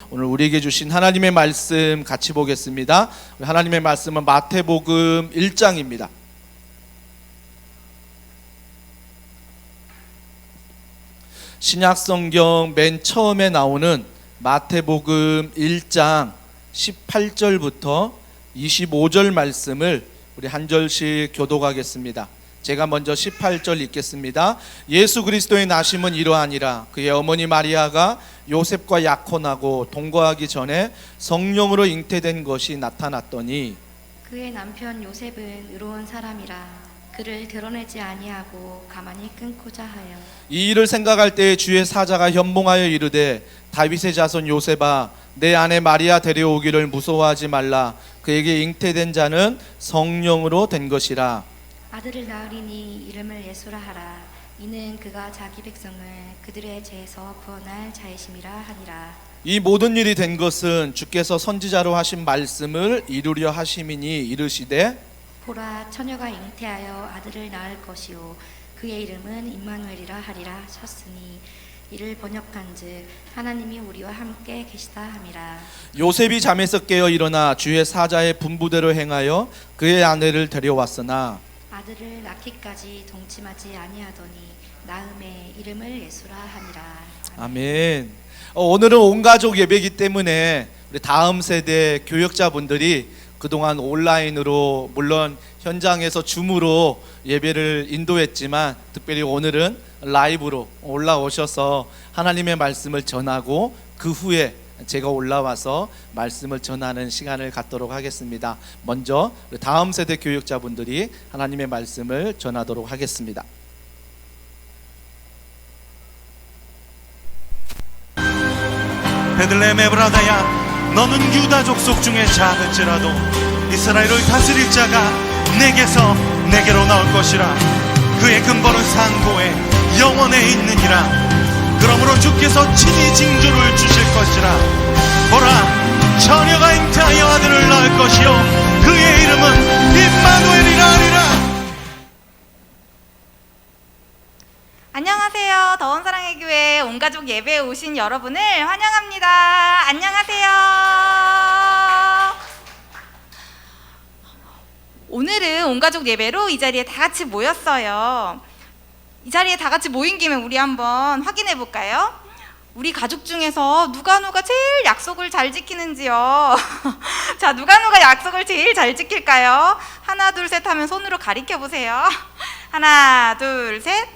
오늘 우리에게 주신 하나님의 말씀 같이 보겠습니다. 하나님의 말씀은 마태복음 1장입니다. 신약성경 맨 처음에 나오는 마태복음 1장 18절부터 25절 말씀을 우리 한 절씩 교독하겠습니다. 제가 먼저 18절 읽겠습니다. 예수 그리스도의 나심은 이러하니라. 그의 어머니 마리아가 요셉과 약혼하고 동거하기 전에 성령으로 잉태된 것이 나타났더니 그의 남편 요셉은 의로운 사람이라 그를 드러내지 아니하고 가만히 끊고자 하여 이 일을 생각할 때에 주의 사자가 현몽하여 이르되 다윗의 자손 요셉아 내 아내 마리아 데려오기를 무서워하지 말라. 그에게 잉태된 자는 성령으로 된 것이라. 아들을 낳으리니 이름을 예수라 하라. 이는 그가 자기 백성을 그들의 죄에서 구원할 자이심이라 하니라. 이 모든 일이 된 것은 주께서 선지자로 하신 말씀을 이루려 하심이니 이르시되 보라 처녀가 잉태하여 아들을 낳을 것이요 그의 이름은 임마누엘이라 하리라 하셨으니 이를 번역한즉 하나님이 우리와 함께 계시다 함이라. 요셉이 잠에서 깨어 일어나 주의 사자의 분부대로 행하여 그의 아내를 데려왔으나 아들을 낳기까지 동침하지 아니하더니 낳음에 이름을 예수라 하니라. 아멘. 오늘은 온가족 예배이기 때문에 우리 다음 세대 교역자분들이 그동안 온라인으로 물론 현장에서 줌으로 예배를 인도했지만 특별히 오늘은 라이브로 올라오셔서 하나님의 말씀을 전하고 그 후에 제가 올라와서 말씀을 전하는 시간을 갖도록 하겠습니다. 먼저 다음 세대 교육자분들이 하나님의 말씀을 전하도록 하겠습니다. 베들레헴 에브라다야 너는 유다 족속 중에 작을지라도 이스라엘을 다스릴 자가 내게로 나올 것이라. 그의 근본은 상고에 영원에 있느니라. 그러므로 주께서 친히 징조를 주실 것이라. 보라 처녀가 잉태하여 아들을 낳을 것이요 그의 이름은 임마누엘이라 하리라. 안녕하세요. 더운 사랑의 교회 온가족 예배에 오신 여러분을 환영합니다. 안녕하세요. 오늘은 온가족 예배로 이 자리에 다 같이 모였어요. 이 자리에 다 같이 모인 김에 우리 한번 확인해 볼까요? 우리 가족 중에서 누가 제일 약속을 잘 지키는지요? 자, 누가 약속을 제일 잘 지킬까요? 하나, 둘, 셋 하면 손으로 가리켜 보세요. 하나, 둘, 셋.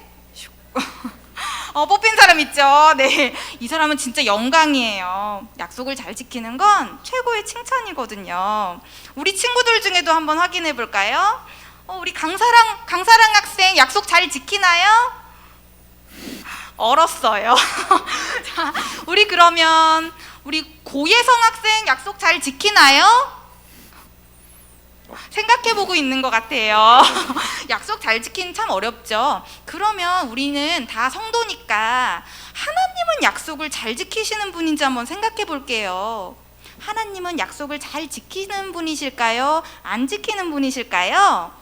뽑힌 사람 있죠? 네, 이 사람은 진짜 영광이에요. 약속을 잘 지키는 건 최고의 칭찬이거든요. 우리 친구들 중에도 한번 확인해 볼까요? 우리 강사랑 학생 약속 잘 지키나요? 얼었어요. 자, 우리 그러면 우리 고예성 학생 약속 잘 지키나요? 생각해보고 있는 것 같아요. 약속 잘 지키는 참 어렵죠. 그러면 우리는 다 성도니까 하나님은 약속을 잘 지키시는 분인지 한번 생각해 볼게요. 하나님은 약속을 잘 지키는 분이실까요? 안 지키는 분이실까요?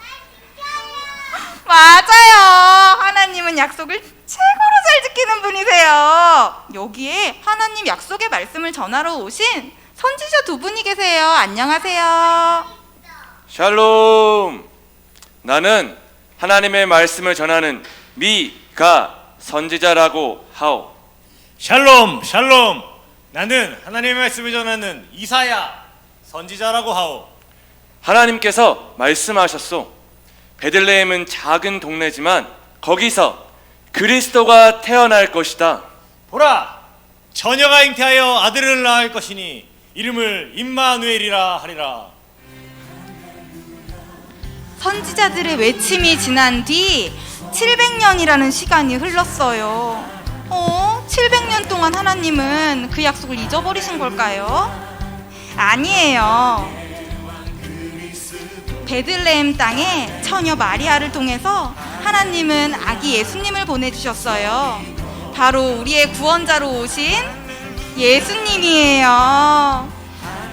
맞아요. 하나님은 약속을 최고로 잘 지키는 분이세요. 여기에 하나님 약속의 말씀을 전하러 오신 선지자 두 분이 계세요. 안녕하세요. 샬롬. 나는 하나님의 말씀을 전하는 미가 선지자라고 하오. 샬롬 샬롬. 나는 하나님의 말씀을 전하는 이사야 선지자라고 하오. 하나님께서 말씀하셨소. 베들레헴은 작은 동네지만 거기서 그리스도가 태어날 것이다. 보라 처녀가 잉태하여 아들을 낳을 것이니 이름을 임마누엘이라 하리라. 선지자들의 외침이 지난 뒤 700년이라는 시간이 흘렀어요. 700년 동안 하나님은 그 약속을 잊어버리신 걸까요? 아니에요. 베들레헴 땅에 처녀 마리아를 통해서 하나님은 아기 예수님을 보내주셨어요. 바로 우리의 구원자로 오신 예수님이에요.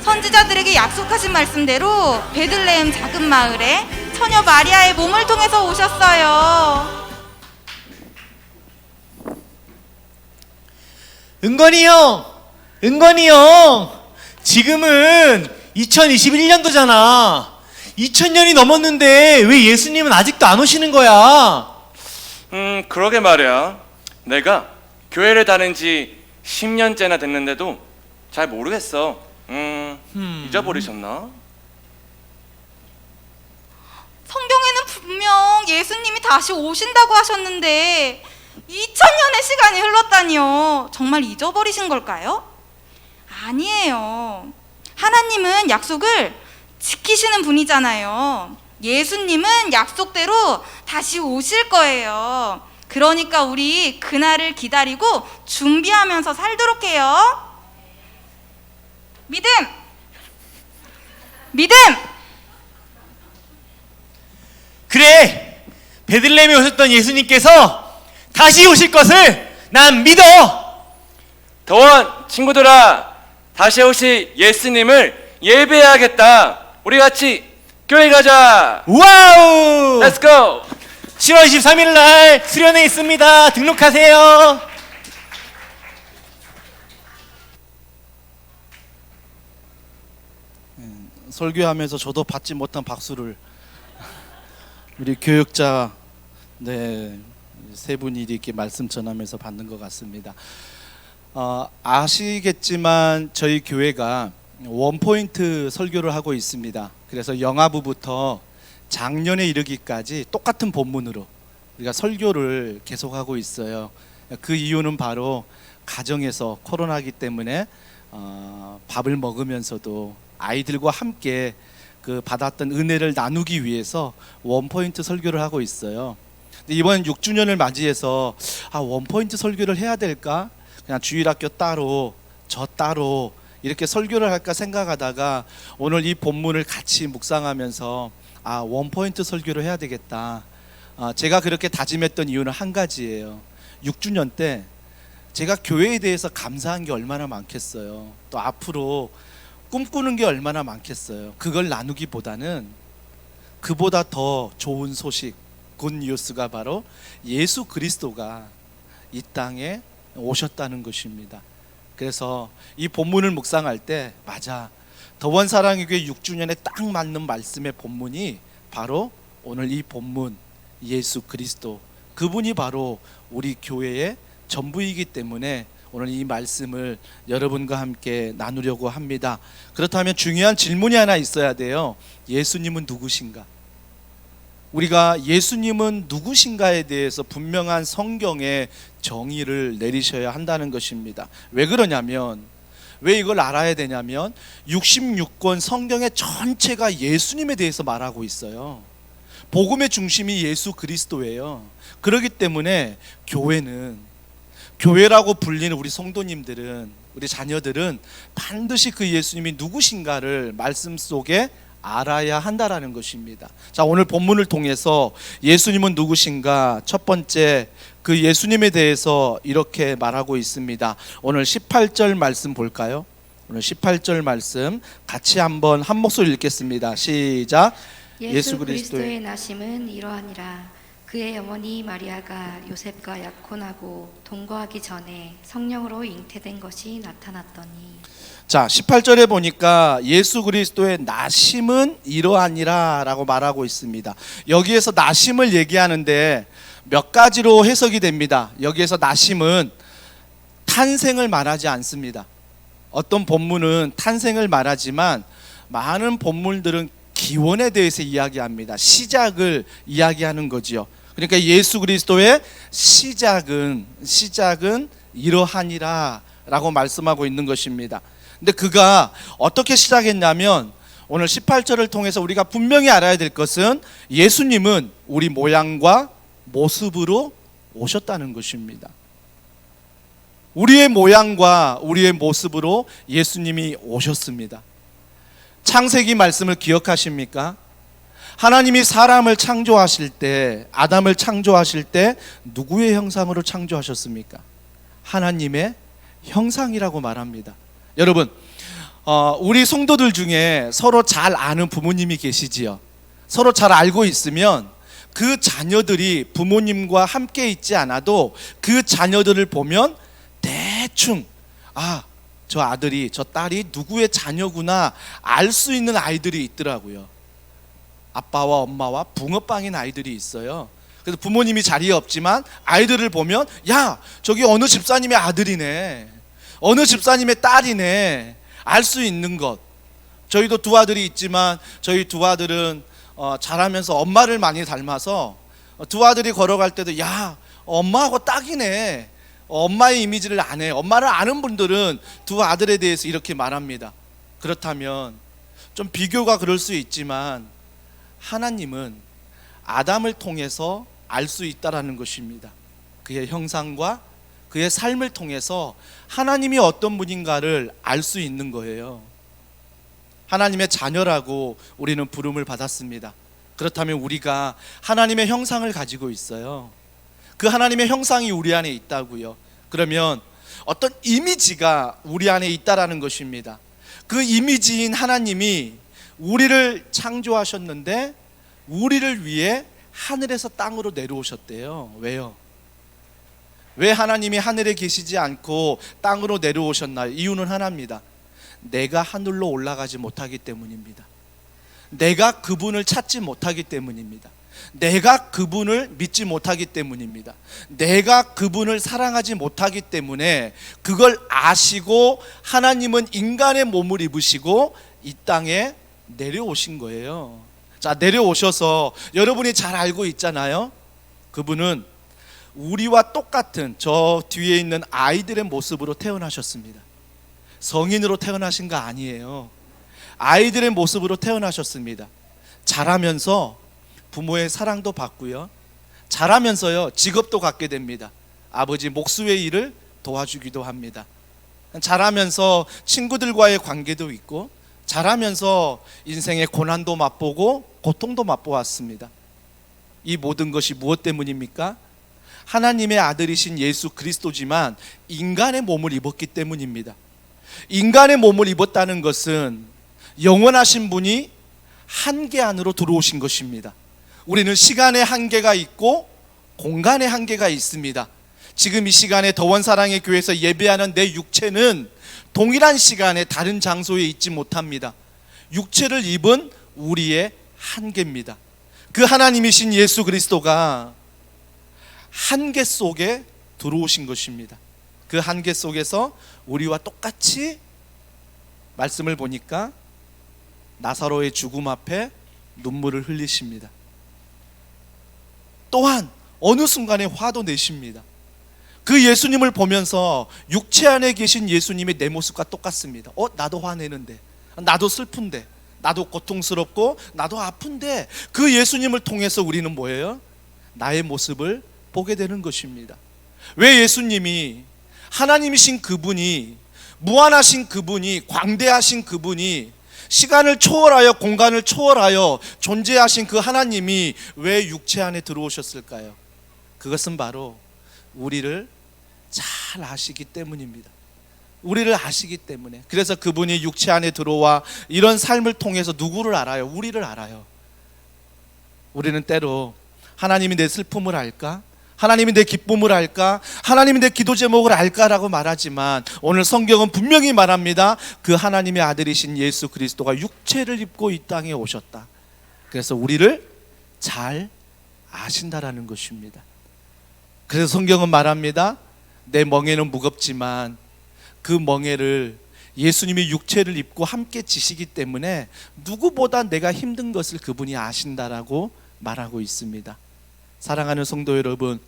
선지자들에게 약속하신 말씀대로 베들레헴 작은 마을에 처녀 마리아의 몸을 통해서 오셨어요. 은건이 형, 은건이 형, 지금은 2021년도잖아. 2000년이 넘었는데 왜 예수님은 아직도 안 오시는 거야? 그러게 말이야. 내가 교회를 다닌 지 10년째나 됐는데도 잘 모르겠어. 잊어버리셨나? 성경에는 분명 예수님이 다시 오신다고 하셨는데 2000년의 시간이 흘렀다니요. 정말 잊어버리신 걸까요? 아니에요. 하나님은 약속을 지키시는 분이잖아요. 예수님은 약속대로 다시 오실 거예요. 그러니까 우리 그날을 기다리고 준비하면서 살도록 해요. 믿음! 믿음! 그래, 베들레헴에 오셨던 예수님께서 다시 오실 것을 난 믿어. 더원 친구들아, 다시 오실 예수님을 예배해야겠다. 우리 같이 교회 가자. 와우! Let's go. 10월 23일 날 수련회 있습니다. 등록하세요. 설교하면서 저도 받지 못한 박수를 우리 교육자 세 분이 이렇게 말씀 전하면서 받는 것 같습니다. 아시겠지만 저희 교회가 원포인트 설교를 하고 있습니다. 그래서 영아부부터 작년에 이르기까지 똑같은 본문으로 우리가 설교를 계속하고 있어요. 그 이유는 바로 가정에서 코로나기 때문에 밥을 먹으면서도 아이들과 함께 그 받았던 은혜를 나누기 위해서 원포인트 설교를 하고 있어요. 근데 이번 6주년을 맞이해서 원포인트 설교를 해야 될까? 그냥 주일학교 따로 저 따로 이렇게 설교를 할까 생각하다가 오늘 이 본문을 같이 묵상하면서 원포인트 설교를 해야 되겠다. 제가 그렇게 다짐했던 이유는 한 가지예요. 6주년 때 제가 교회에 대해서 감사한 게 얼마나 많겠어요. 또 앞으로 꿈꾸는 게 얼마나 많겠어요. 그걸 나누기보다는 그보다 더 좋은 소식, 굿뉴스가 바로 예수 그리스도가 이 땅에 오셨다는 것입니다. 그래서 이 본문을 묵상할 때 맞아, 더원 사랑의교회 6주년에 딱 맞는 말씀의 본문이 바로 오늘 이 본문 예수 그리스도, 그분이 바로 우리 교회의 전부이기 때문에 오늘 이 말씀을 여러분과 함께 나누려고 합니다. 그렇다면 중요한 질문이 하나 있어야 돼요. 예수님은 누구신가? 우리가 예수님은 누구신가에 대해서 분명한 성경의 정의를 내리셔야 한다는 것입니다. 왜 그러냐면, 왜 이걸 알아야 되냐면 66권 성경의 전체가 예수님에 대해서 말하고 있어요. 복음의 중심이 예수 그리스도예요. 그렇기 때문에 교회라고 불리는 우리 성도님들은, 우리 자녀들은 반드시 그 예수님이 누구신가를 말씀 속에 알아야 한다라는 것입니다. 자, 오늘 본문을 통해서 예수님은 누구신가, 첫 번째 그 예수님에 대해서 이렇게 말하고 있습니다. 오늘 18절 말씀 볼까요? 오늘 18절 말씀 같이 한번 한 목소리 읽겠습니다. 시작. 예수 그리스도의 나심은 이러하니라. 그의 어머니 마리아가 요셉과 약혼하고 동거하기 전에 성령으로 잉태된 것이 나타났더니. 자, 18절에 보니까 예수 그리스도의 나심은 이러하니라 라고 말하고 있습니다. 여기에서 나심을 얘기하는데 몇 가지로 해석이 됩니다. 여기에서 나심은 탄생을 말하지 않습니다. 어떤 본문은 탄생을 말하지만 많은 본문들은 기원에 대해서 이야기합니다. 시작을 이야기하는 거지요. 그러니까 예수 그리스도의 시작은 이러하니라 라고 말씀하고 있는 것입니다. 근데 그가 어떻게 시작했냐면 오늘 18절을 통해서 우리가 분명히 알아야 될 것은 예수님은 우리 모양과 모습으로 오셨다는 것입니다. 우리의 모양과 우리의 모습으로 예수님이 오셨습니다. 창세기 말씀을 기억하십니까? 하나님이 사람을 창조하실 때, 아담을 창조하실 때 누구의 형상으로 창조하셨습니까? 하나님의 형상이라고 말합니다. 여러분, 우리 성도들 중에 서로 잘 아는 부모님이 계시지요. 서로 잘 알고 있으면 그 자녀들이 부모님과 함께 있지 않아도 그 자녀들을 보면 대충 저 아들이, 저 딸이 누구의 자녀구나 알 수 있는 아이들이 있더라고요. 아빠와 엄마와 붕어빵인 아이들이 있어요. 그래서 부모님이 자리에 없지만 아이들을 보면, 야, 저기 어느 집사님의 아들이네, 어느 집사님의 딸이네, 알 수 있는 것. 저희도 두 아들이 있지만 저희 두 아들은 자라면서 엄마를 많이 닮아서 두 아들이 걸어갈 때도, 야, 엄마하고 딱이네, 엄마의 이미지를 아네. 엄마를 아는 분들은 두 아들에 대해서 이렇게 말합니다. 그렇다면 좀 비교가 그럴 수 있지만 하나님은 아담을 통해서 알 수 있다라는 것입니다. 그의 형상과 그의 삶을 통해서 하나님이 어떤 분인가를 알 수 있는 거예요. 하나님의 자녀라고 우리는 부름을 받았습니다. 그렇다면 우리가 하나님의 형상을 가지고 있어요. 그 하나님의 형상이 우리 안에 있다고요. 그러면 어떤 이미지가 우리 안에 있다라는 것입니다. 그 이미지인 하나님이 우리를 창조하셨는데 우리를 위해 하늘에서 땅으로 내려오셨대요. 왜요? 왜 하나님이 하늘에 계시지 않고 땅으로 내려오셨나요? 이유는 하나입니다. 내가 하늘로 올라가지 못하기 때문입니다. 내가 그분을 찾지 못하기 때문입니다. 내가 그분을 믿지 못하기 때문입니다. 내가 그분을 사랑하지 못하기 때문에 그걸 아시고 하나님은 인간의 몸을 입으시고 이 땅에 내려오신 거예요. 자, 내려오셔서 여러분이 잘 알고 있잖아요. 그분은 우리와 똑같은 저 뒤에 있는 아이들의 모습으로 태어나셨습니다. 성인으로 태어나신 거 아니에요. 아이들의 모습으로 태어나셨습니다. 자라면서 부모의 사랑도 받고요, 자라면서요 직업도 갖게 됩니다. 아버지 목수의 일을 도와주기도 합니다. 자라면서 친구들과의 관계도 있고, 자라면서 인생의 고난도 맛보고 고통도 맛보았습니다. 이 모든 것이 무엇 때문입니까? 하나님의 아들이신 예수 그리스도지만 인간의 몸을 입었기 때문입니다. 인간의 몸을 입었다는 것은 영원하신 분이 한계 안으로 들어오신 것입니다. 우리는 시간의 한계가 있고 공간의 한계가 있습니다. 지금 이 시간에 더원 사랑의 교회에서 예배하는 내 육체는 동일한 시간에 다른 장소에 있지 못합니다. 육체를 입은 우리의 한계입니다. 그 하나님이신 예수 그리스도가 한계 속에 들어오신 것입니다. 그 한계 속에서 우리와 똑같이 말씀을 보니까 나사로의 죽음 앞에 눈물을 흘리십니다. 또한 어느 순간에 화도 내십니다. 그 예수님을 보면서 육체 안에 계신 예수님이 내 모습과 똑같습니다. 나도 화내는데, 나도 슬픈데, 나도 고통스럽고, 나도 아픈데, 그 예수님을 통해서 우리는 뭐예요? 나의 모습을 보게 되는 것입니다. 왜 예수님이, 하나님이신 그분이, 무한하신 그분이, 광대하신 그분이, 시간을 초월하여 공간을 초월하여 존재하신 그 하나님이 왜 육체 안에 들어오셨을까요? 그것은 바로 우리를 잘 아시기 때문입니다. 우리를 아시기 때문에. 그래서 그분이 육체 안에 들어와 이런 삶을 통해서 누구를 알아요? 우리를 알아요. 우리는 때로 하나님이 내 슬픔을 알까? 하나님이 내 기쁨을 알까? 하나님이 내 기도 제목을 알까라고 말하지만 오늘 성경은 분명히 말합니다. 그 하나님의 아들이신 예수 그리스도가 육체를 입고 이 땅에 오셨다. 그래서 우리를 잘 아신다라는 것입니다. 그래서 성경은 말합니다. 내 멍에는 무겁지만 그 멍에를 예수님이 육체를 입고 함께 지시기 때문에 누구보다 내가 힘든 것을 그분이 아신다라고 말하고 있습니다. 사랑하는 성도 여러분,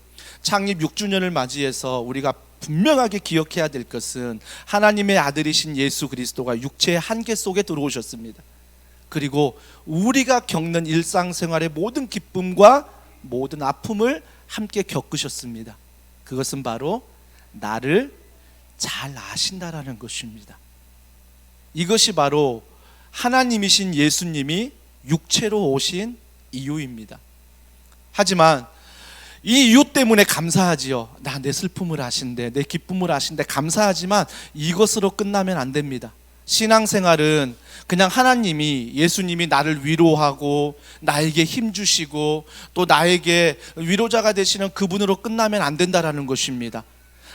창립 6주년을 맞이해서 우리가 분명하게 기억해야 될 것은 하나님의 아들이신 예수 그리스도가 육체의 한계 속에 들어오셨습니다. 그리고 우리가 겪는 일상생활의 모든 기쁨과 모든 아픔을 함께 겪으셨습니다. 그것은 바로 나를 잘 아신다라는 것입니다. 이것이 바로 하나님이신 예수님이 육체로 오신 이유입니다. 하지만 이 이유 때문에 감사하지요. 내 슬픔을 아신대, 내 기쁨을 아신대 감사하지만 이것으로 끝나면 안 됩니다. 신앙생활은 그냥 하나님이, 예수님이 나를 위로하고 나에게 힘 주시고 또 나에게 위로자가 되시는 그분으로 끝나면 안 된다라는 것입니다.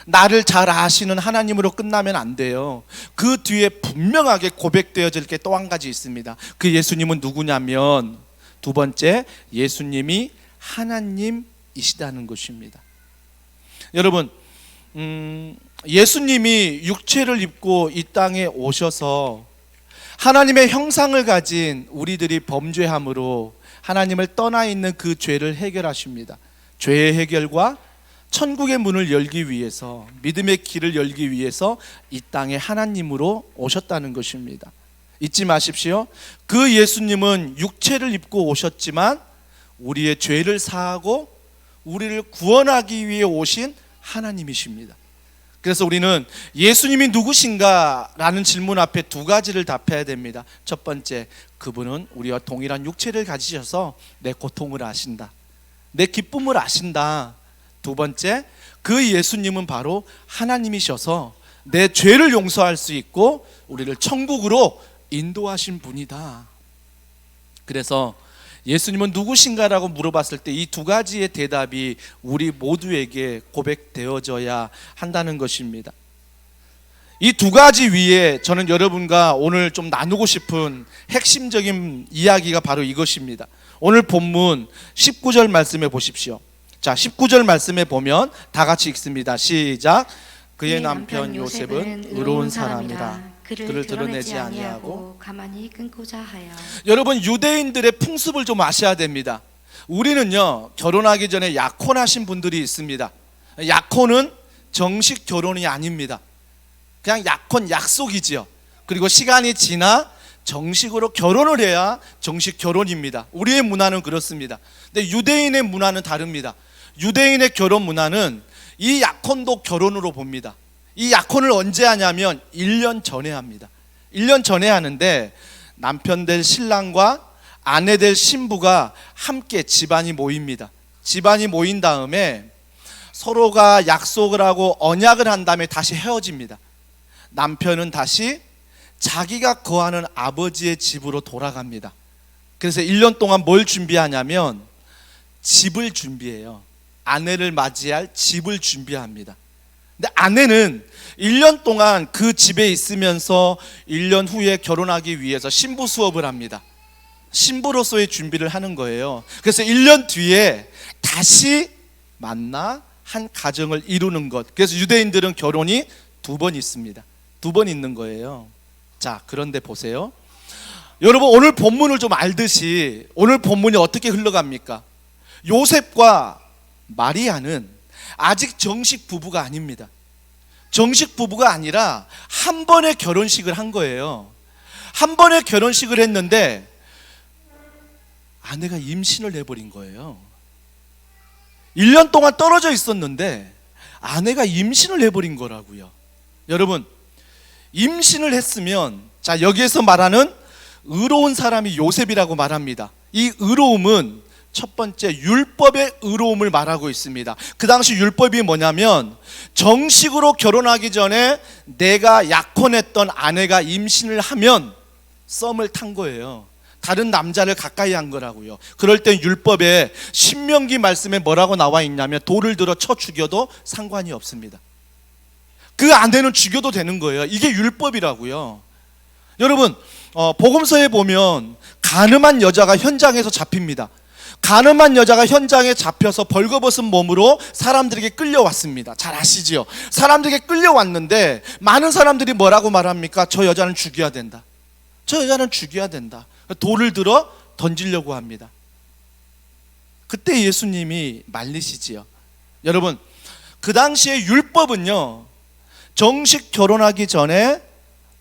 나를 잘 아시는 하나님으로 끝나면 안 돼요. 그 뒤에 분명하게 고백되어질 게 또 한 가지 있습니다. 그 예수님은 누구냐면 두 번째, 예수님이 하나님이시다는 것입니다. 여러분, 예수님이 육체를 입고 이 땅에 오셔서 하나님의 형상을 가진 우리들이 범죄함으로 하나님을 떠나 있는 그 죄를 해결하십니다. 죄의 해결과 천국의 문을 열기 위해서, 믿음의 길을 열기 위해서 이 땅에 하나님으로 오셨다는 것입니다. 잊지 마십시오. 그 예수님은 육체를 입고 오셨지만 우리의 죄를 사하고 우리를 구원하기 위해 오신 하나님이십니다. 그래서 우리는 예수님이 누구신가? 라는 질문 앞에 두 가지를 답해야 됩니다. 첫 번째, 그분은 우리와 동일한 육체를 가지셔서 내 고통을 아신다, 내 기쁨을 아신다. 두 번째, 그 예수님은 바로 하나님이셔서 내 죄를 용서할 수 있고 우리를 천국으로 인도하신 분이다. 그래서 예수님은 누구신가라고 물어봤을 때 이 두 가지의 대답이 우리 모두에게 고백되어져야 한다는 것입니다. 이 두 가지 위에 저는 여러분과 오늘 좀 나누고 싶은 핵심적인 이야기가 바로 이것입니다. 오늘 본문 19절 말씀해 보십시오. 자, 19절 말씀에 보면 다 같이 읽습니다. 시작. 그의 남편 요셉은 의로운 사람이라 그를 드러내지 아니하고 가만히 끊고자 하여. 여러분, 유대인들의 풍습을 좀 아셔야 됩니다. 우리는요, 결혼하기 전에 약혼하신 분들이 있습니다. 약혼은 정식 결혼이 아닙니다. 그냥 약혼, 약속이지요. 그리고 시간이 지나 정식으로 결혼을 해야 정식 결혼입니다. 우리의 문화는 그렇습니다. 근데 유대인의 문화는 다릅니다. 유대인의 결혼 문화는 이 약혼도 결혼으로 봅니다. 이 약혼을 언제 하냐면 1년 전에 합니다. 1년 전에 하는데 남편 될 신랑과 아내 될 신부가 함께 집안이 모입니다. 집안이 모인 다음에 서로가 약속을 하고 언약을 한 다음에 다시 헤어집니다. 남편은 다시 자기가 거하는 아버지의 집으로 돌아갑니다. 그래서 1년 동안 뭘 준비하냐면 집을 준비해요. 아내를 맞이할 집을 준비합니다. 근데 아내는 1년 동안 그 집에 있으면서 1년 후에 결혼하기 위해서 신부 수업을 합니다. 신부로서의 준비를 하는 거예요. 그래서 1년 뒤에 다시 만나 한 가정을 이루는 것. 그래서 유대인들은 결혼이 2번 있습니다. 2번 있는 거예요. 자, 그런데 보세요. 여러분, 오늘 본문을 좀 알듯이 오늘 본문이 어떻게 흘러갑니까? 요셉과 마리아는 아직 정식 부부가 아닙니다. 정식 부부가 아니라 한 번의 결혼식을 한 거예요. 한 번의 결혼식을 했는데 아내가 임신을 해버린 거예요. 1년 동안 떨어져 있었는데 아내가 임신을 해버린 거라고요. 여러분, 임신을 했으면, 자, 여기에서 말하는 의로운 사람이 요셉이라고 말합니다. 이 의로움은 첫 번째 율법의 의로움을 말하고 있습니다. 그 당시 율법이 뭐냐면 정식으로 결혼하기 전에 내가 약혼했던 아내가 임신을 하면 썸을 탄 거예요. 다른 남자를 가까이 한 거라고요. 그럴 땐 율법에 신명기 말씀에 뭐라고 나와 있냐면 돌을 들어 쳐 죽여도 상관이 없습니다. 그 아내는 죽여도 되는 거예요. 이게 율법이라고요. 여러분, 복음서에 보면 가늠한 여자가 현장에서 잡힙니다. 가늠한 여자가 현장에 잡혀서 벌거벗은 몸으로 사람들에게 끌려왔습니다. 잘 아시죠? 사람들에게 끌려왔는데 많은 사람들이 뭐라고 말합니까? 저 여자는 죽여야 된다. 저 여자는 죽여야 된다. 돌을 들어 던지려고 합니다. 그때 예수님이 말리시지요. 여러분, 그 당시에 율법은요, 정식 결혼하기 전에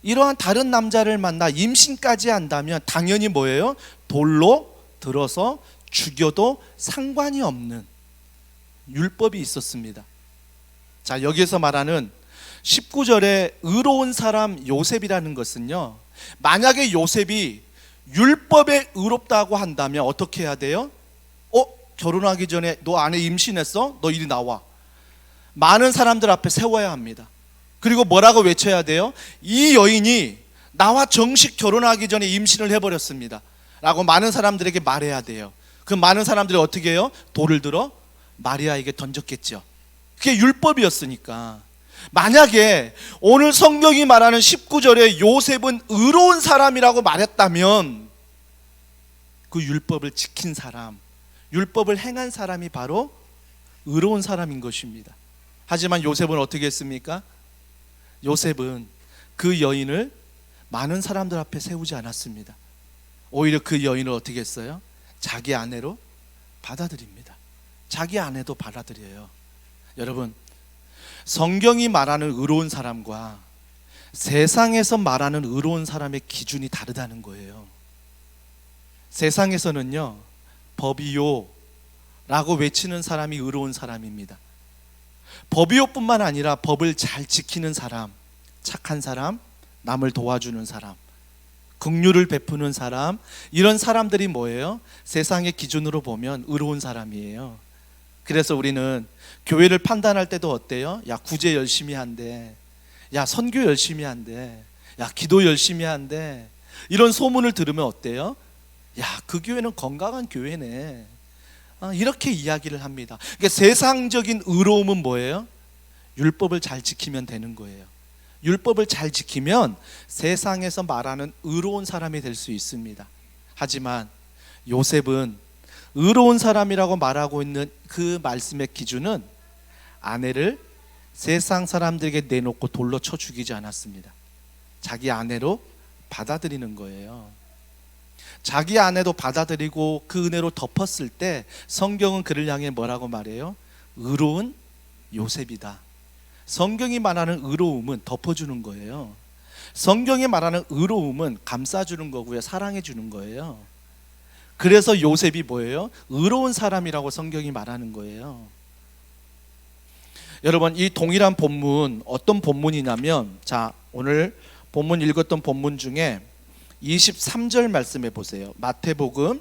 이러한 다른 남자를 만나 임신까지 한다면 당연히 뭐예요? 돌로 들어서 죽여도 상관이 없는 율법이 있었습니다. 자, 여기에서 말하는 19절에 의로운 사람 요셉이라는 것은요, 만약에 요셉이 율법에 의롭다고 한다면 어떻게 해야 돼요? 결혼하기 전에 너 아내 임신했어? 너 이리 나와. 많은 사람들 앞에 세워야 합니다. 그리고 뭐라고 외쳐야 돼요? 이 여인이 나와 정식 결혼하기 전에 임신을 해버렸습니다 라고 많은 사람들에게 말해야 돼요. 그 많은 사람들이 어떻게 해요? 돌을 들어 마리아에게 던졌겠죠. 그게 율법이었으니까. 만약에 오늘 성경이 말하는 19절에 요셉은 의로운 사람이라고 말했다면 그 율법을 지킨 사람, 율법을 행한 사람이 바로 의로운 사람인 것입니다. 하지만 요셉은 어떻게 했습니까? 요셉은 그 여인을 많은 사람들 앞에 세우지 않았습니다. 오히려 그 여인을 어떻게 했어요? 자기 아내로 받아들입니다. 자기 아내도 받아들여요. 여러분, 성경이 말하는 의로운 사람과 세상에서 말하는 의로운 사람의 기준이 다르다는 거예요. 세상에서는요, 법이요 라고 외치는 사람이 의로운 사람입니다. 법이요뿐만 아니라 법을 잘 지키는 사람, 착한 사람, 남을 도와주는 사람, 긍휼을 베푸는 사람, 이런 사람들이 뭐예요? 세상의 기준으로 보면 의로운 사람이에요. 그래서 우리는 교회를 판단할 때도 어때요? 야, 구제 열심히 한대, 야, 선교 열심히 한대, 야, 기도 열심히 한대, 이런 소문을 들으면 어때요? 야, 그 교회는 건강한 교회네, 이렇게 이야기를 합니다. 그러니까 세상적인 의로움은 뭐예요? 율법을 잘 지키면 되는 거예요. 율법을 잘 지키면 세상에서 말하는 의로운 사람이 될 수 있습니다. 하지만 요셉은 의로운 사람이라고 말하고 있는 그 말씀의 기준은 아내를 세상 사람들에게 내놓고 돌로 쳐 죽이지 않았습니다. 자기 아내로 받아들이는 거예요. 자기 아내도 받아들이고 그 은혜로 덮었을 때 성경은 그를 향해 뭐라고 말해요? 의로운 요셉이다. 성경이 말하는 의로움은 덮어주는 거예요. 성경이 말하는 의로움은 감싸주는 거고요, 사랑해주는 거예요. 그래서 요셉이 뭐예요? 의로운 사람이라고 성경이 말하는 거예요. 여러분, 이 동일한 본문, 어떤 본문이냐면, 자, 오늘 본문 읽었던 본문 중에 23절 말씀해 보세요. 마태복음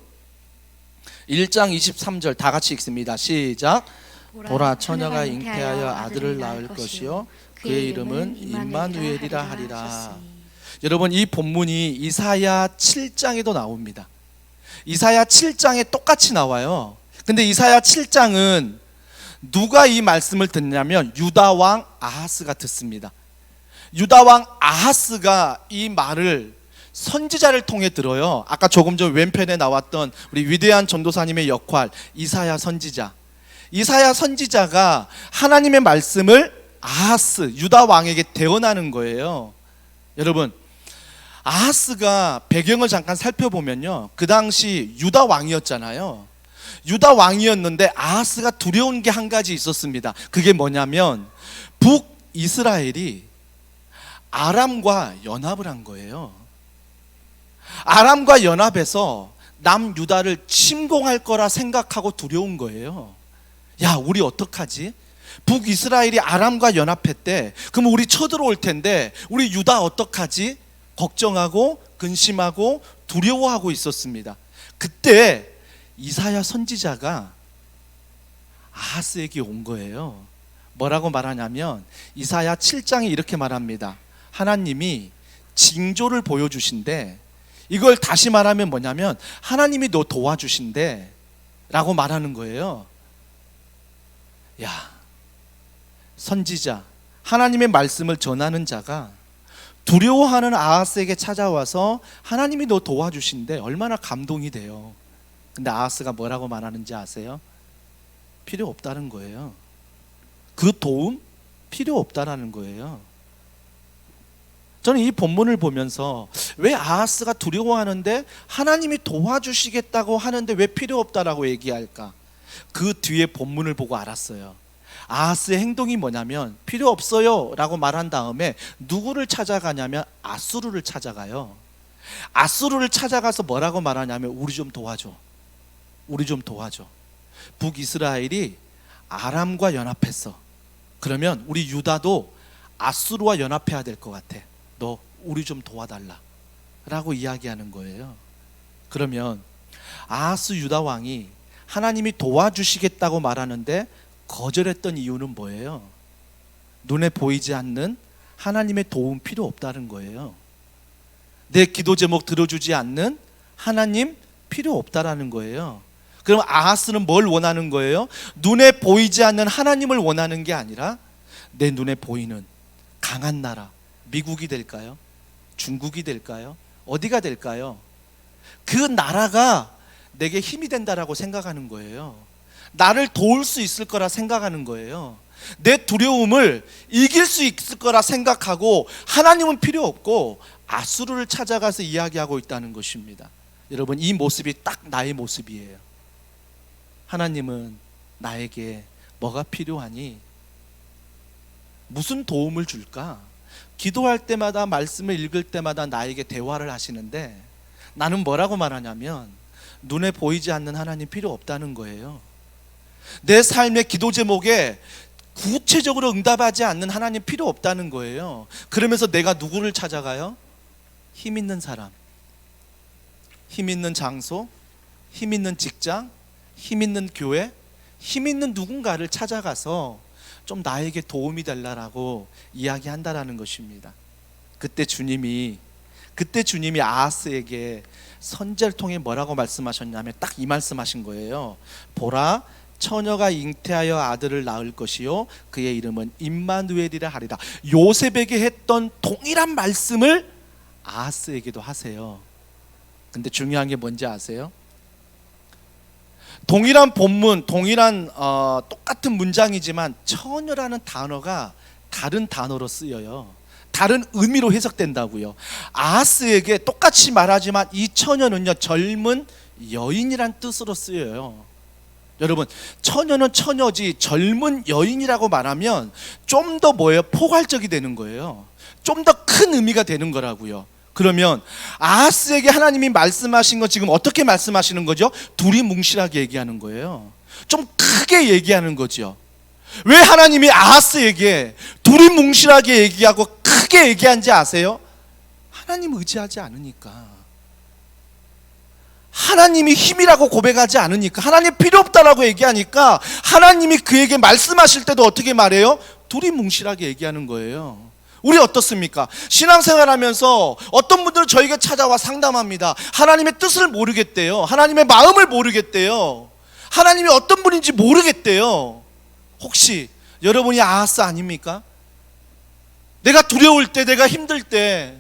1장 23절 다 같이 읽습니다. 시작. 보라, 처녀가 잉태하여 아들을 낳을 것이요 그의 이름은 임마누엘이라 하리라. 여러분, 이 본문이 이사야 7장에도 나옵니다. 이사야 7장에 똑같이 나와요. 근데 이사야 7장은 누가 이 말씀을 듣냐면 유다 왕 아하스가 듣습니다. 유다 왕 아하스가 이 말을 선지자를 통해 들어요. 아까 조금 전 왼편에 나왔던 우리 위대한 전도사님의 역할, 이사야 선지자. 이사야 선지자가 하나님의 말씀을 아하스, 유다 왕에게 대언하는 거예요. 여러분, 아하스가 배경을 잠깐 살펴보면요, 그 당시 유다 왕이었잖아요. 유다 왕이었는데 아하스가 두려운 게 한 가지 있었습니다. 그게 뭐냐면 북이스라엘이 아람과 연합을 한 거예요. 아람과 연합해서 남유다를 침공할 거라 생각하고 두려운 거예요. 야, 우리 어떡하지? 북이스라엘이 아람과 연합했대. 그럼 우리 쳐들어올 텐데 우리 유다 어떡하지? 걱정하고 근심하고 두려워하고 있었습니다. 그때 이사야 선지자가 아하스에게 온 거예요. 뭐라고 말하냐면 이사야 7장에 이렇게 말합니다. 하나님이 징조를 보여주신대. 이걸 다시 말하면 뭐냐면 하나님이 너 도와주신대 라고 말하는 거예요. 야, 선지자, 하나님의 말씀을 전하는 자가 두려워하는 아하스에게 찾아와서 하나님이 너 도와주신대, 얼마나 감동이 돼요. 근데 아하스가 뭐라고 말하는지 아세요? 필요 없다는 거예요. 그 도움 필요 없다라는 거예요. 저는 이 본문을 보면서 왜 아하스가 두려워하는데 하나님이 도와주시겠다고 하는데 왜 필요 없다라고 얘기할까? 그 뒤에 본문을 보고 알았어요. 아하스의 행동이 뭐냐면 필요 없어요 라고 말한 다음에 누구를 찾아가냐면 아수르를 찾아가요. 아수르를 찾아가서 뭐라고 말하냐면 우리 좀 도와줘, 우리 좀 도와줘. 북이스라엘이 아람과 연합했어. 그러면 우리 유다도 아수르와 연합해야 될 것 같아. 너 우리 좀 도와달라 라고 이야기하는 거예요. 그러면 아하스 유다 왕이 하나님이 도와주시겠다고 말하는데 거절했던 이유는 뭐예요? 눈에 보이지 않는 하나님의 도움 필요 없다는 거예요. 내 기도 제목 들어주지 않는 하나님 필요 없다라는 거예요. 그럼 아하스는 뭘 원하는 거예요? 눈에 보이지 않는 하나님을 원하는 게 아니라 내 눈에 보이는 강한 나라, 미국이 될까요? 중국이 될까요? 어디가 될까요? 그 나라가 내게 힘이 된다라고 생각하는 거예요. 나를 도울 수 있을 거라 생각하는 거예요. 내 두려움을 이길 수 있을 거라 생각하고 하나님은 필요 없고 아수르를 찾아가서 이야기하고 있다는 것입니다. 여러분, 이 모습이 딱 나의 모습이에요. 하나님은 나에게 뭐가 필요하니? 무슨 도움을 줄까? 기도할 때마다, 말씀을 읽을 때마다 나에게 대화를 하시는데 나는 뭐라고 말하냐면 눈에 보이지 않는 하나님 필요 없다는 거예요. 내 삶의 기도 제목에 구체적으로 응답하지 않는 하나님 필요 없다는 거예요. 그러면서 내가 누구를 찾아가요? 힘 있는 사람, 힘 있는 장소, 힘 있는 직장, 힘 있는 교회, 힘 있는 누군가를 찾아가서 좀 나에게 도움이 되려고 이야기한다라는 것입니다. 그때 주님이 아하스에게 선지자를 통해 뭐라고 말씀하셨냐면 딱 이 말씀하신 거예요. 보라, 처녀가 잉태하여 아들을 낳을 것이요 그의 이름은 임마누엘이라 하리라. 요셉에게 했던 동일한 말씀을 아하스에게도 하세요. 근데 중요한 게 뭔지 아세요? 동일한 본문, 똑같은 문장이지만 처녀라는 단어가 다른 단어로 쓰여요. 다른 의미로 해석된다고요. 아하스에게 똑같이 말하지만 이 처녀는요, 젊은 여인이란 뜻으로 쓰여요. 여러분, 처녀는 처녀지 젊은 여인이라고 말하면 좀 더 포괄적이 되는 거예요. 좀 더 큰 의미가 되는 거라고요. 그러면 아하스에게 하나님이 말씀하신 건 지금 어떻게 말씀하시는 거죠? 둘이 뭉실하게 얘기하는 거예요. 좀 크게 얘기하는 거죠. 왜 하나님이 아하스에게 둘이 뭉실하게 얘기하고 크게 얘기한지 아세요? 하나님 의지하지 않으니까. 하나님이 힘이라고 고백하지 않으니까. 하나님 필요 없다라고 얘기하니까 하나님이 그에게 말씀하실 때도 어떻게 말해요? 둘이 뭉실하게 얘기하는 거예요. 우리 어떻습니까? 신앙생활하면서 어떤 분들은 저에게 찾아와 상담합니다. 하나님의 뜻을 모르겠대요. 하나님의 마음을 모르겠대요. 하나님이 어떤 분인지 모르겠대요. 혹시 여러분이 아하스 아닙니까? 내가 두려울 때, 내가 힘들 때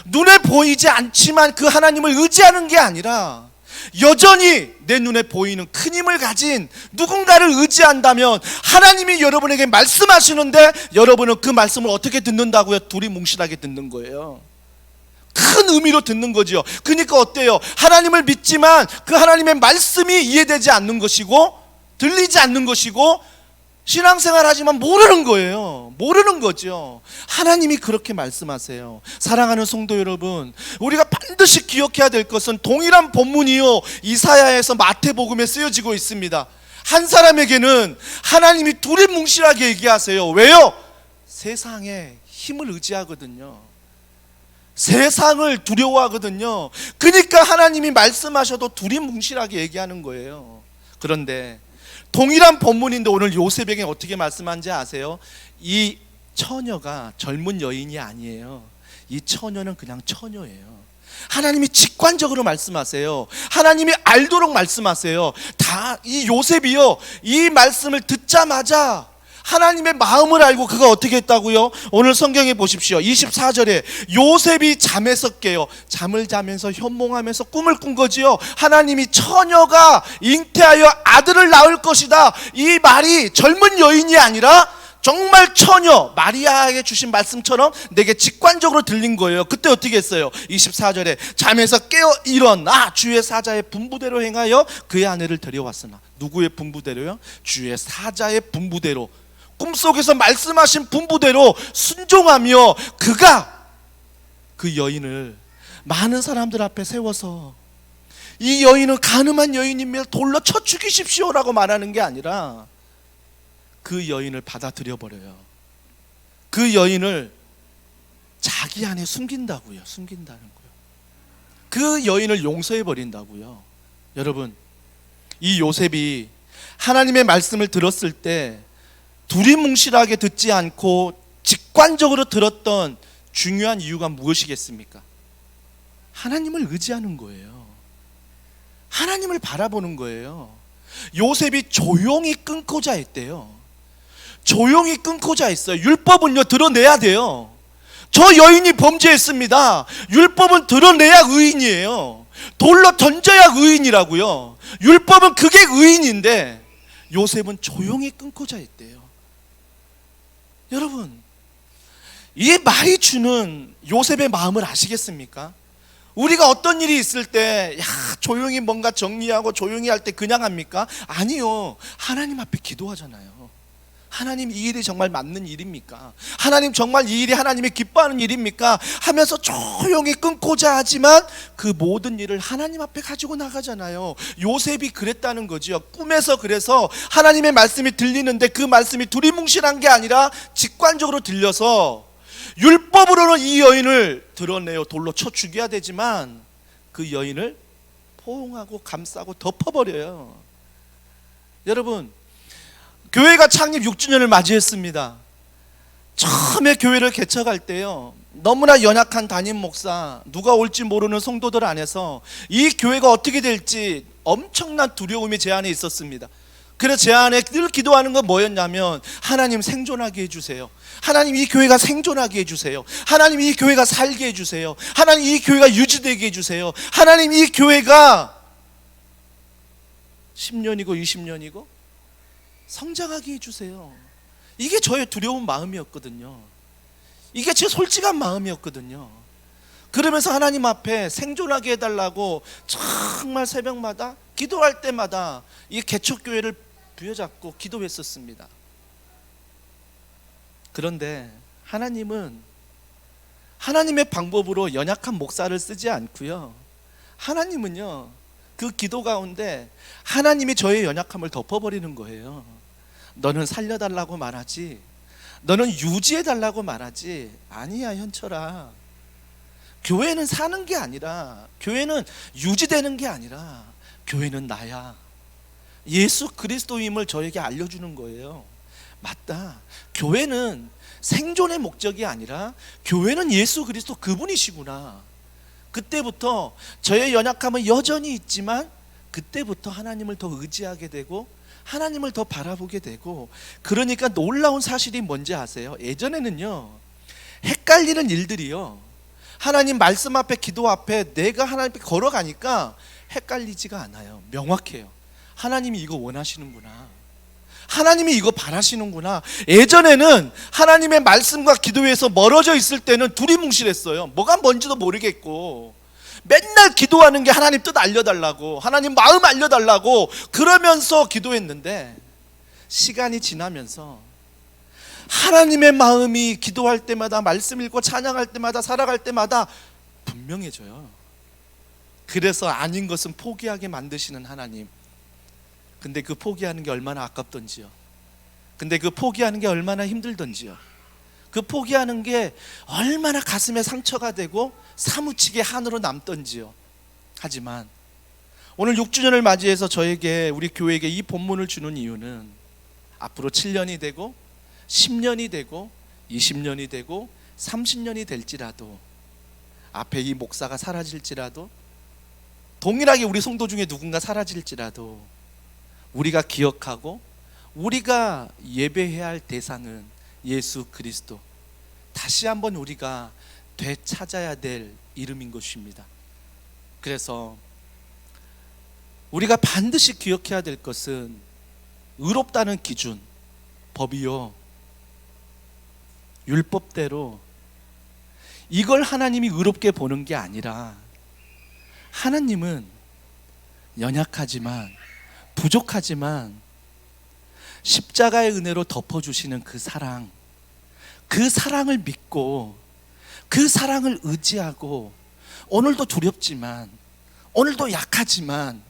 눈에 보이지 않지만 그 하나님을 의지하는 게 아니라 여전히 내 눈에 보이는 큰 힘을 가진 누군가를 의지한다면 하나님이 여러분에게 말씀하시는데 여러분은 그 말씀을 어떻게 듣는다고요? 둘이 뭉실하게 듣는 거예요. 큰 의미로 듣는 거죠. 그러니까 어때요? 하나님을 믿지만 그 하나님의 말씀이 이해되지 않는 것이고 들리지 않는 것이고 신앙생활 하지만 모르는 거예요. 모르는 거죠. 하나님이 그렇게 말씀하세요. 사랑하는 성도 여러분, 우리가 반드시 기억해야 될 것은 동일한 본문이요 이사야에서 마태복음에 쓰여지고 있습니다. 한 사람에게는 하나님이 둘이 뭉실하게 얘기하세요. 왜요? 세상에 힘을 의지하거든요. 세상을 두려워하거든요. 그러니까 하나님이 말씀하셔도 둘이 뭉실하게 얘기하는 거예요. 그런데 동일한 본문인데 오늘 요셉에게 어떻게 말씀한지 아세요? 이 처녀가 젊은 여인이 아니에요. 이 처녀는 그냥 처녀예요. 하나님이 직관적으로 말씀하세요. 하나님이 알도록 말씀하세요. 다 이 요셉이요, 이 말씀을 듣자마자 하나님의 마음을 알고 그가 어떻게 했다고요? 오늘 성경에 보십시오. 24절에 요셉이 잠에서 깨요. 잠을 자면서 현몽하면서 꿈을 꾼 거지요. 하나님이 처녀가 잉태하여 아들을 낳을 것이다, 이 말이 젊은 여인이 아니라 정말 처녀 마리아에게 주신 말씀처럼 내게 직관적으로 들린 거예요. 그때 어떻게 했어요? 24절에 잠에서 깨어 일어나 주의 사자의 분부대로 행하여 그의 아내를 데려왔으나. 누구의 분부대로요? 주의 사자의 분부대로, 꿈속에서 말씀하신 분부대로 순종하며 그가 그 여인을 많은 사람들 앞에 세워서 이 여인은 가늠한 여인이며 돌로 쳐 죽이십시오라고 말하는 게 아니라 그 여인을 받아들여 버려요. 그 여인을 자기 안에 숨긴다고요. 숨긴다는 거예요. 그 여인을 용서해 버린다고요. 여러분, 이 요셉이 하나님의 말씀을 들었을 때 둘이 뭉실하게 듣지 않고 직관적으로 들었던 중요한 이유가 무엇이겠습니까? 하나님을 의지하는 거예요. 하나님을 바라보는 거예요. 요셉이 조용히 끊고자 했대요. 조용히 끊고자 했어요. 율법은요, 드러내야 돼요. 저 여인이 범죄했습니다. 율법은 드러내야 의인이에요. 돌로 던져야 의인이라고요. 율법은 그게 의인인데 요셉은 조용히 끊고자 했대요. 여러분, 이 말이 주는 요셉의 마음을 아시겠습니까? 우리가 어떤 일이 있을 때 조용히 뭔가 정리하고 조용히 할 때 그냥 합니까? 아니요. 하나님 앞에 기도하잖아요. 하나님, 이 일이 정말 맞는 일입니까? 하나님, 정말 이 일이 하나님이 기뻐하는 일입니까? 하면서 조용히 끊고자 하지만 그 모든 일을 하나님 앞에 가지고 나가잖아요. 요셉이 그랬다는 거지요. 꿈에서 그래서 하나님의 말씀이 들리는데 그 말씀이 두리뭉실한 게 아니라 직관적으로 들려서 율법으로는 이 여인을 드러내어 돌로 쳐 죽여야 되지만 그 여인을 포옹하고 감싸고 덮어버려요. 여러분, 교회가 창립 6주년을 맞이했습니다. 처음에 교회를 개척할 때요, 너무나 연약한 담임 목사, 누가 올지 모르는 성도들 안에서 이 교회가 어떻게 될지 엄청난 두려움이 제 안에 있었습니다. 그래서 제 안에 늘 기도하는 건 뭐였냐면, 하나님 생존하게 해주세요. 하나님 이 교회가 생존하게 해주세요. 하나님 이 교회가 살게 해주세요. 하나님 이 교회가 유지되게 해주세요. 하나님 이 교회가 10년이고 20년이고 성장하게 해주세요. 이게 저의 두려운 마음이었거든요. 이게 제 솔직한 마음이었거든요. 그러면서 하나님 앞에 생존하게 해달라고 정말 새벽마다 기도할 때마다 이 개척교회를 부여잡고 기도했었습니다. 그런데 하나님은 하나님의 방법으로 연약한 목사를 쓰지 않고요, 하나님은요, 그 기도 가운데 하나님이 저의 연약함을 덮어버리는 거예요. 너는 살려달라고 말하지, 너는 유지해달라고 말하지. 아니야 현철아, 교회는 사는 게 아니라, 교회는 유지되는 게 아니라 교회는 나야. 예수 그리스도임을 저에게 알려주는 거예요. 맞다, 교회는 생존의 목적이 아니라 교회는 예수 그리스도 그분이시구나. 그때부터 저의 연약함은 여전히 있지만 그때부터 하나님을 더 의지하게 되고 하나님을 더 바라보게 되고, 그러니까 놀라운 사실이 뭔지 아세요? 예전에는요, 헷갈리는 일들이요, 하나님 말씀 앞에 기도 앞에 내가 하나님 앞에 걸어가니까 헷갈리지가 않아요. 명확해요. 하나님이 이거 원하시는구나, 하나님이 이거 바라시는구나. 예전에는 하나님의 말씀과 기도에서 멀어져 있을 때는 두리뭉실했어요. 뭐가 뭔지도 모르겠고 맨날 기도하는 게 하나님 뜻 알려달라고, 하나님 마음 알려달라고 그러면서 기도했는데, 시간이 지나면서 하나님의 마음이 기도할 때마다, 말씀 읽고 찬양할 때마다, 살아갈 때마다 분명해져요. 그래서 아닌 것은 포기하게 만드시는 하나님. 근데 그 포기하는 게 얼마나 아깝던지요. 근데 그 포기하는 게 얼마나 힘들던지요. 그 포기하는 게 얼마나 가슴에 상처가 되고 사무치게 한으로 남던지요. 하지만 오늘 6주년을 맞이해서 저에게, 우리 교회에게 이 본문을 주는 이유는 앞으로 7년이 되고 10년이 되고 20년이 되고 30년이 될지라도, 앞에 이 목사가 사라질지라도, 동일하게 우리 성도 중에 누군가 사라질지라도 우리가 기억하고 우리가 예배해야 할 대상은 예수 그리스도, 다시 한번 우리가 되찾아야 될 이름인 것입니다. 그래서 우리가 반드시 기억해야 될 것은 의롭다는 기준, 법이요, 율법대로 이걸 하나님이 의롭게 보는 게 아니라, 하나님은 연약하지만 부족하지만 십자가의 은혜로 덮어주시는 그 사랑, 그 사랑을 믿고 그 사랑을 의지하고, 오늘도 두렵지만, 오늘도 약하지만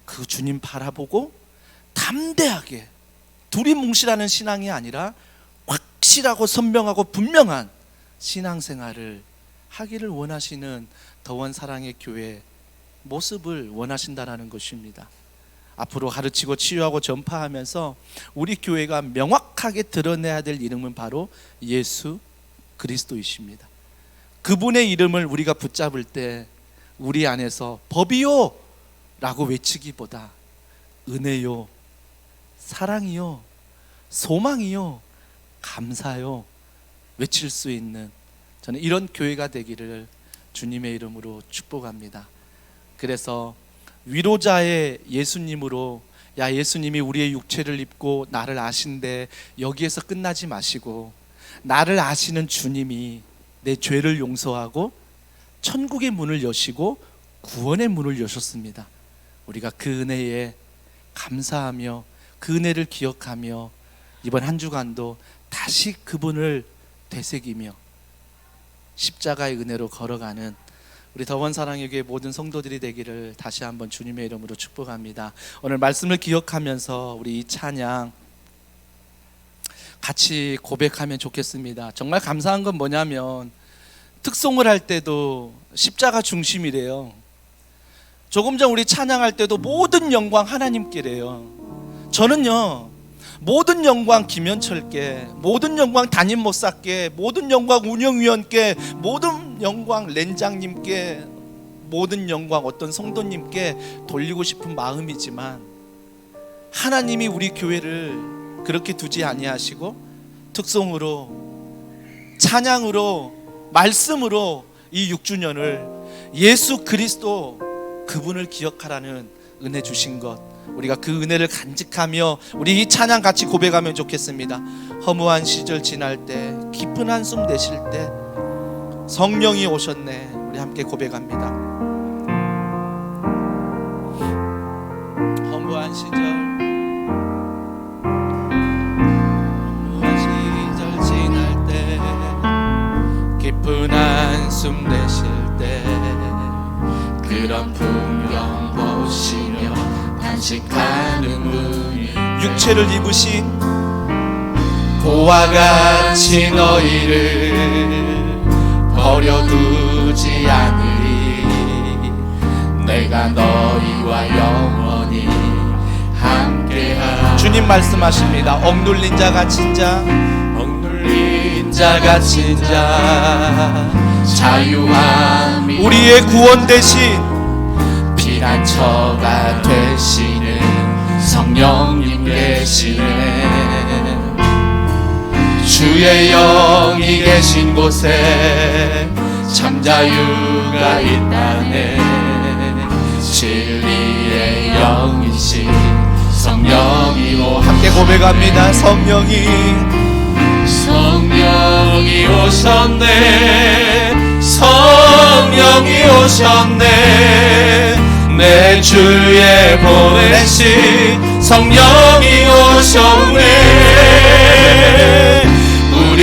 그 주님 바라보고 담대하게, 두리뭉실하는 신앙이 아니라 확실하고 선명하고 분명한 신앙생활을 하기를 원하시는 더원 사랑의 교회 모습을 원하신다라는 것입니다. 앞으로 가르치고 치유하고 전파하면서 우리 교회가 명확하게 드러내야 될 이름은 바로 예수 그리스도이십니다. 그분의 이름을 우리가 붙잡을 때 우리 안에서 법이요 라고 외치기보다 은혜요, 사랑이요, 소망이요, 감사요 외칠 수 있는 저는 이런 교회가 되기를 주님의 이름으로 축복합니다. 그래서 위로자의 예수님으로, 야, 예수님이 우리의 육체를 입고 나를 아신데 여기에서 끝나지 마시고 나를 아시는 주님이 내 죄를 용서하고 천국의 문을 여시고 구원의 문을 여셨습니다. 우리가 그 은혜에 감사하며 그 은혜를 기억하며 이번 한 주간도 다시 그분을 되새기며 십자가의 은혜로 걸어가는 우리 더원사랑의 교회 모든 성도들이 되기를 다시 한번 주님의 이름으로 축복합니다. 오늘 말씀을 기억하면서 우리 이 찬양 같이 고백하면 좋겠습니다. 정말 감사한 건 뭐냐면 특송을 할 때도 십자가 중심이래요. 조금 전 우리 찬양할 때도 모든 영광 하나님께래요. 저는요, 모든 영광 김현철께, 모든 영광 담임 목사께, 모든 영광 운영위원께, 모든 영광 렌장님께, 모든 영광 어떤 성도님께 돌리고 싶은 마음이지만 하나님이 우리 교회를 그렇게 두지 아니하시고 특송으로, 찬양으로, 말씀으로 이 6주년을 예수 그리스도 그분을 기억하라는 은혜 주신 것, 우리가 그 은혜를 간직하며 우리 이 찬양 같이 고백하면 좋겠습니다. 허무한 시절 지날 때, 깊은 한숨 내쉴 때 성령이 오셨네. 우리 함께 고백합니다. 허무한 시절, 허무한 시절 지날 때, 깊은 한숨 내쉴 때 그런 풍경 보시며 단식하는 분이 육체를 입으신 고와 같이 너희를 버려두지 않으리. 내가 너희와 영원히 함께하리. 주님 말씀하십니다. 억눌린 자 갇힌 자, 억눌린 자 갇힌 자 자유함이 우리의 구원 대신 피난처가 되시는 성령님 계시네. 주의 영이 계신 곳에 참 자유가 있다네. 진리의 영이신 성령이오. 함께 고백합니다. 성령이 오셨네. 성령이 오셨네. 내 주에 보내신 성령이 오셨네. 우리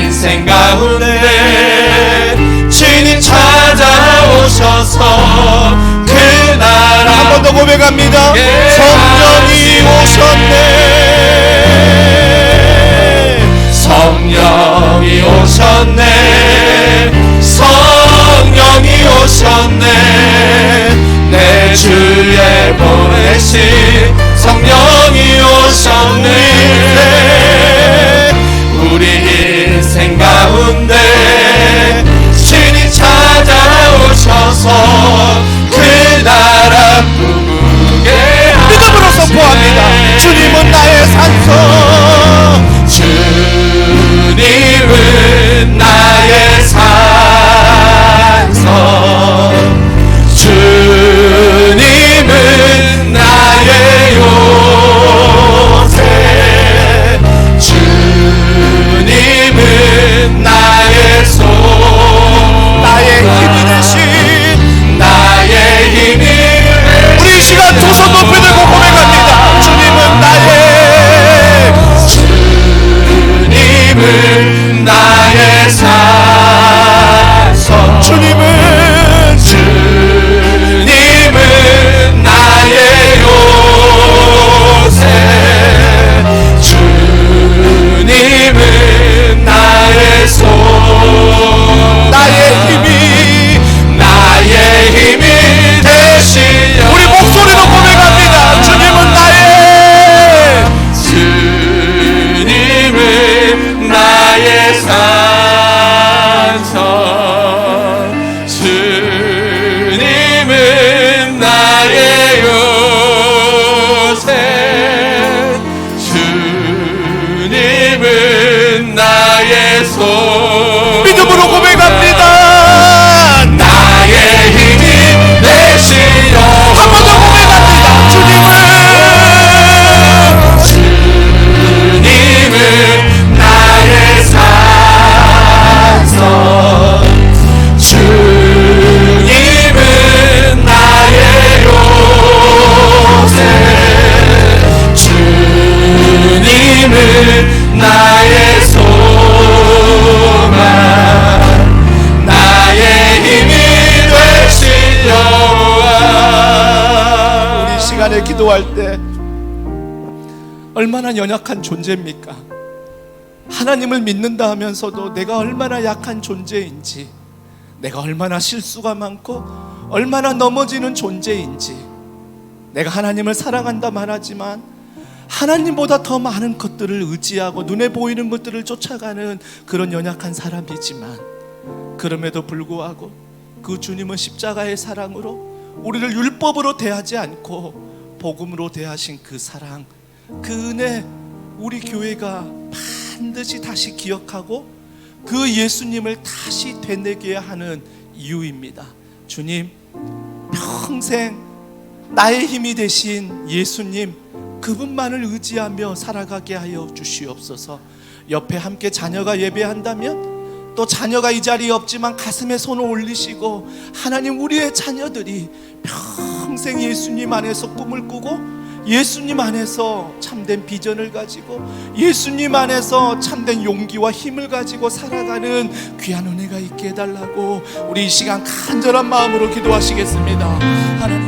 인생 가운데 주님 찾아오셔서 그 나라 한 번 더 고백합니다. 성령이 오셨네. 성령이 오셨네. 성령이 오셨네. 내 주에 보내신 성령이 오셨네. 우리 인생 가운데 주님 찾아오셔서 그 나라 부르게 믿음으로 선포합니다. 주님은 나의 산소, 주님은 나의 산소, 주님은 나의 손 믿음으로 고백합니다. 나의 힘이 되시려 한 번 더 고백합니다. 주님은 나의 산성 주님은 나의 요새 주님은 나의 소망 나의 힘이 되신 여호와 우리 이 시간에 기도할 때 얼마나 연약한 존재입니까? 하나님을 믿는다 하면서도 내가 얼마나 약한 존재인지, 내가 얼마나 실수가 많고 얼마나 넘어지는 존재인지, 내가 하나님을 사랑한다 말하지만 하나님보다 더 많은 것들을 의지하고 눈에 보이는 것들을 쫓아가는 그런 연약한 사람이지만, 그럼에도 불구하고 그 주님은 십자가의 사랑으로 우리를 율법으로 대하지 않고 복음으로 대하신 그 사랑, 그 은혜, 우리 교회가 반드시 다시 기억하고 그 예수님을 다시 되뇌게 하는 이유입니다. 주님, 평생 나의 힘이 되신 예수님, 그분만을 의지하며 살아가게 하여 주시옵소서. 옆에 함께 자녀가 예배한다면 또 자녀가 이 자리에 없지만 가슴에 손을 올리시고, 하나님, 우리의 자녀들이 평생 예수님 안에서 꿈을 꾸고 예수님 안에서 참된 비전을 가지고 예수님 안에서 참된 용기와 힘을 가지고 살아가는 귀한 은혜가 있게 해달라고 우리 이 시간 간절한 마음으로 기도하시겠습니다. 하나님,